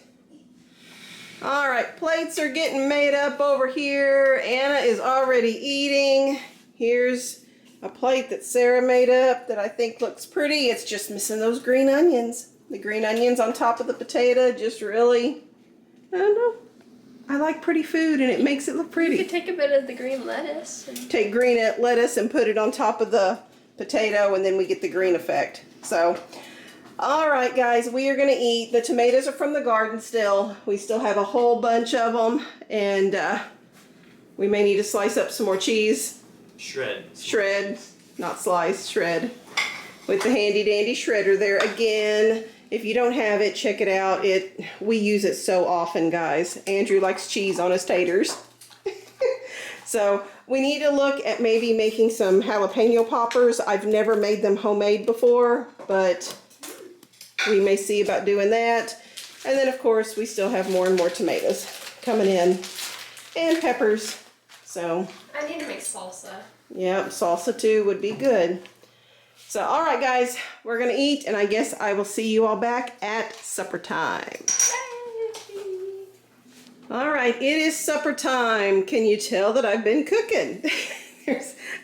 All right, plates are getting made up over here. Anna is already eating. Here's a plate that Sarah made up that I think looks pretty. It's just missing those green onions. The green onions on top of the potato just really, I don't know. I like pretty food, and it makes it look pretty. You could take a bit of the green lettuce. Take green lettuce and put it on top of the potato, and then we get the green effect. So, all right, guys, we are going to eat. The tomatoes are from the garden still. We still have a whole bunch of them, and we may need to slice up some more cheese. Shred, not slice, shred. With the handy dandy shredder there again. If you don't have it, check it out. We use it so often, guys. Andrew likes cheese on his taters. So we need to look at maybe making some jalapeno poppers. I've never made them homemade before, but we may see about doing that. And then, of course, we still have more and more tomatoes coming in, and peppers. So I need to make salsa. yeah, salsa too would be good. So, all right, guys, we're going to eat, and I guess I will see you all back at supper time. All right, it is supper time. Can you tell that I've been cooking?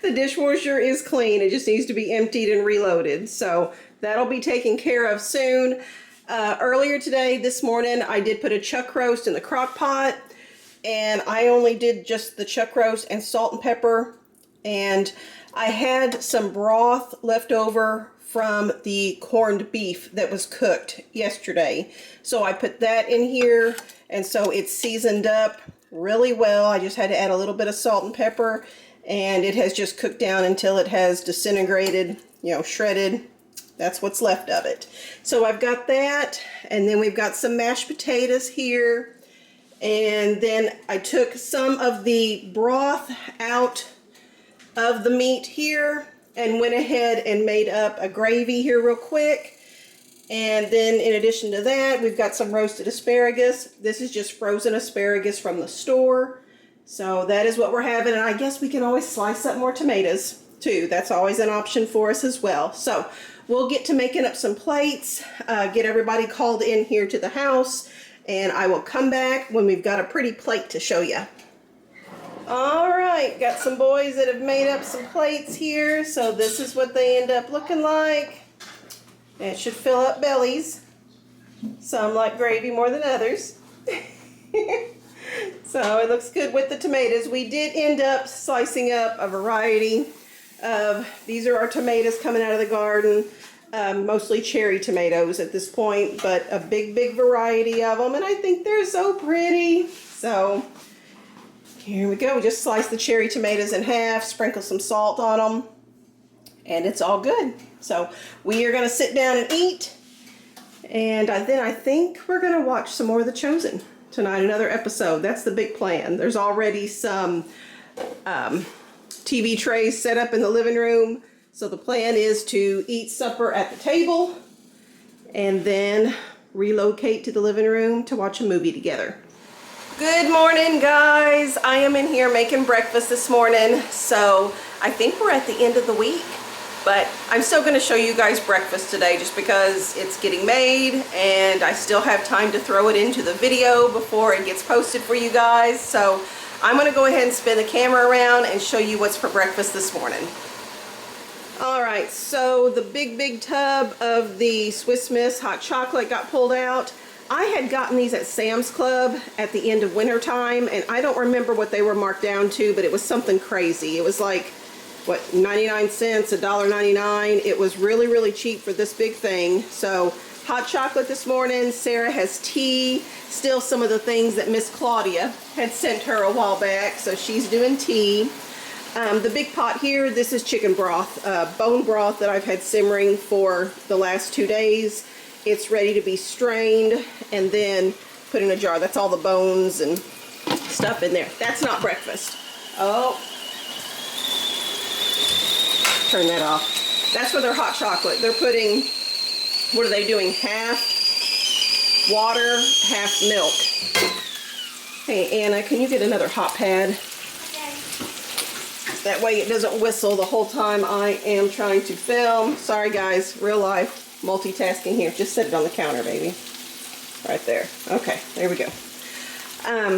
The dishwasher is clean. It just needs to be emptied and reloaded. So that'll be taken care of soon. Earlier today, this morning, I did put a chuck roast in the crock pot, and I only did just the chuck roast and salt and pepper And I had some broth left over from the corned beef that was cooked yesterday. So I put that in here, and so it's seasoned up really well. I just had to add a little bit of salt and pepper, and it has just cooked down until it has disintegrated, you know, shredded. That's what's left of it. So I've got that, and then we've got some mashed potatoes here. And then I took some of the broth out of the meat here and went ahead and made up a gravy here real quick. And then in addition to that, we've got some roasted asparagus. This is just frozen asparagus from the store. So that is what we're having. And I guess we can always slice up more tomatoes too. That's always an option for us as well. So we'll get to making up some plates, get everybody called in here to the house, and I will come back when we've got a pretty plate to show you. All right, got some boys that have made up some plates here. So this is what they end up looking like. And it should fill up bellies. Some like gravy more than others. So it looks good with the tomatoes. We did end up slicing up a variety of, these are our tomatoes coming out of the garden. Mostly cherry tomatoes at this point, but a big variety of them. And I think they're so pretty. So here we go. We just slice the cherry tomatoes in half, sprinkle some salt on them, and it's all good. So we are going to sit down and eat, and then I think we're going to watch some more of The Chosen tonight, another episode. That's the big plan. There's already some TV trays set up in the living room, so the plan is to eat supper at the table and then relocate to the living room to watch a movie together. Good morning, guys. I am in here making breakfast this morning. So I think we're at the end of the week, but I'm still going to show you guys breakfast today just because it's getting made and I still have time to throw it into the video before it gets posted for you guys. So I'm going to go ahead and spin the camera around and show you what's for breakfast this morning. All right, so the big tub of the Swiss Miss hot chocolate got pulled out. I had gotten these at Sam's Club at the end of winter time, and I don't remember what they were marked down to, but it was something crazy. It was like, what, 99 cents, $1.99. It was really cheap for this big thing. So hot chocolate this morning. Sarah has tea, still some of the things that Miss Claudia had sent her a while back, so she's doing tea. The big pot here, this is chicken broth, bone broth that I've had simmering for the last 2 days. It's ready to be strained and then put in a jar. That's all the bones and stuff in there. That's not breakfast. Oh, turn that off. That's for their hot chocolate. They're putting, what are they doing? Half water, half milk. Hey, Anna, can you get another hot pad? Okay. That way it doesn't whistle the whole time I am trying to film. Sorry guys, real life. Multitasking here. Just set it on the counter, baby. Right there. Okay, there we go.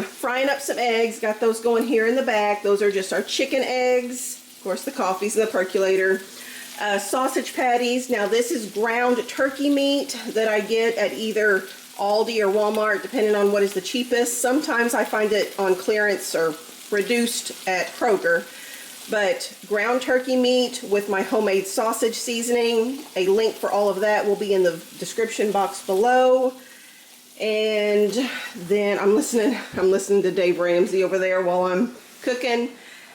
Frying up some eggs. Got those going here in the back. Those are just our chicken eggs. Of course, the coffee's in the percolator. Sausage patties. Now, this is ground turkey meat that I get at either Aldi or Walmart, depending on what is the cheapest. Sometimes I find it on clearance or reduced at Kroger. But ground turkey meat with my homemade sausage seasoning. A link for all of that will be in the description box below. And then I'm listening to Dave Ramsey over there while I'm cooking.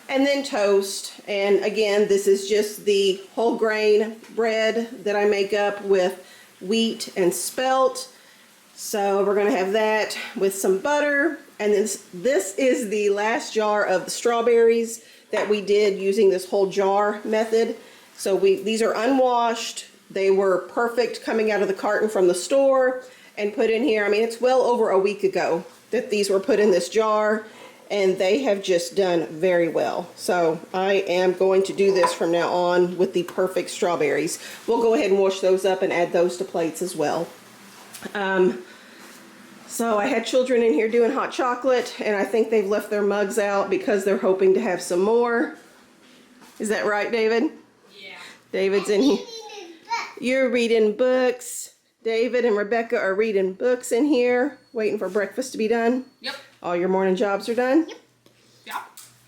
And then toast. And again, this is just the whole grain bread that I make up with wheat and spelt. So we're going to have that with some butter. And this is the last jar of the strawberries that we did using this whole jar method. So these are unwashed. They were perfect coming out of the carton from the store and put in here. I mean, it's well over a week ago that these were put in this jar, and they have just done very well. So I am going to do this from now on with the perfect strawberries. We'll go ahead and wash those up and add those to plates as well. So I had children in here doing hot chocolate, and I think they've left their mugs out because they're hoping to have some more. Is that right, David? Yeah. David's in here. You're reading books. David and Rebecca are reading books in here, waiting for breakfast to be done. Yep. All your morning jobs are done? Yep.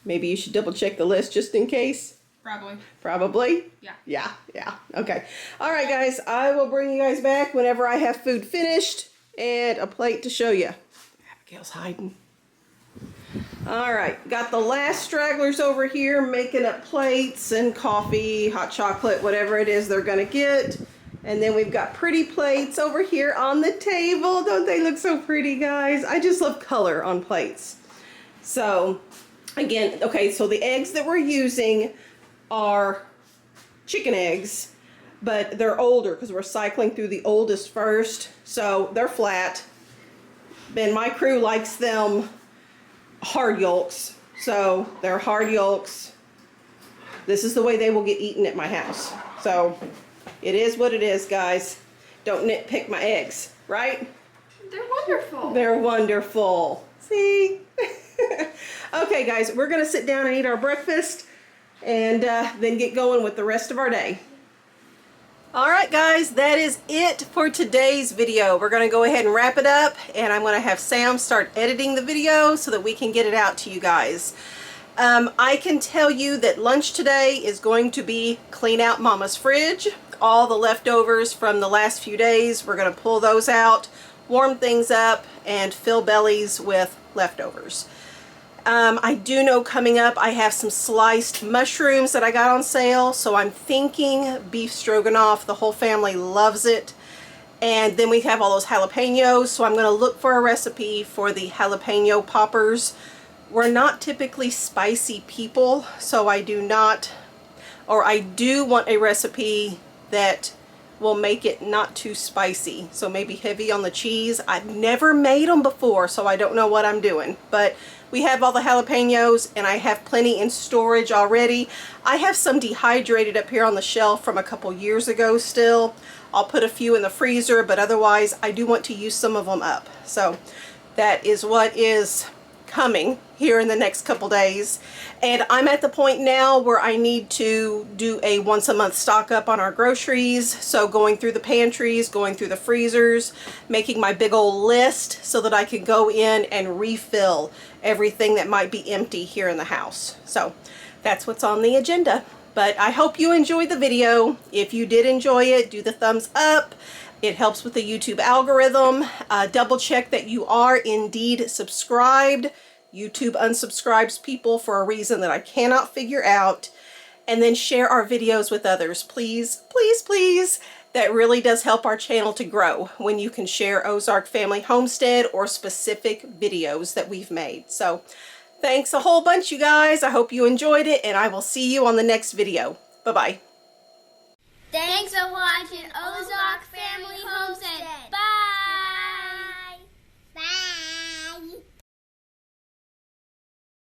Maybe you should double check the list just in case. Probably. Probably? Yeah. Yeah. Okay. All right, guys. I will bring you guys back whenever I have food finished and a plate to show you. Abigail's hiding. All right. Got the last stragglers over here making up plates and coffee, hot chocolate, whatever it is they're going to get. And then we've got pretty plates over here on the table. Don't they look so pretty, guys? I just love color on plates. So, again, okay, so the eggs that we're using are chicken eggs, but they're older because we're cycling through the oldest first. So they're flat. And my crew likes them hard yolks. So they're hard yolks. This is the way they will get eaten at my house. So it is what it is, guys. Don't nitpick my eggs, right? They're wonderful. They're wonderful. See? Okay, guys, we're going to sit down and eat our breakfast and then get going with the rest of our day. All right, guys, that is it for today's video. We're going to go ahead and wrap it up, and I'm going to have Sam start editing the video so that we can get it out to you guys. I can tell you that lunch today is going to be clean out Mama's fridge. All the leftovers from the last few days, we're going to pull those out, warm things up, and fill bellies with leftovers. I do know coming up I have some sliced mushrooms that I got on sale, so I'm thinking beef stroganoff. The whole family loves it. And then we have all those jalapenos, so I'm going to look for a recipe for the jalapeno poppers. We're not typically spicy people, so I do want a recipe that will make it not too spicy, so maybe heavy on the cheese. I've never made them before, so I don't know what I'm doing, but we have all the jalapenos and I have plenty in storage already. I have some dehydrated up here on the shelf from a couple years ago still. I'll put a few in the freezer, but otherwise I do want to use some of them up. So that is what is coming here in the next couple days. And I'm at the point now where I need to do a once a month stock up on our groceries. So going through the pantries, going through the freezers, making my big old list so that I can go in and refill everything that might be empty here in the house. So that's what's on the agenda. But I hope you enjoyed the video. If you did enjoy it, do the thumbs up. It helps with the YouTube algorithm. Double check that you are indeed subscribed. YouTube unsubscribes people for a reason that I cannot figure out. And then share our videos with others. Please, please, please. That really does help our channel to grow when you can share Ozark Family Homestead or specific videos that we've made. So thanks a whole bunch, you guys. I hope you enjoyed it, and I will see you on the next video. Bye-bye. Thanks for watching Ozark Family Homestead.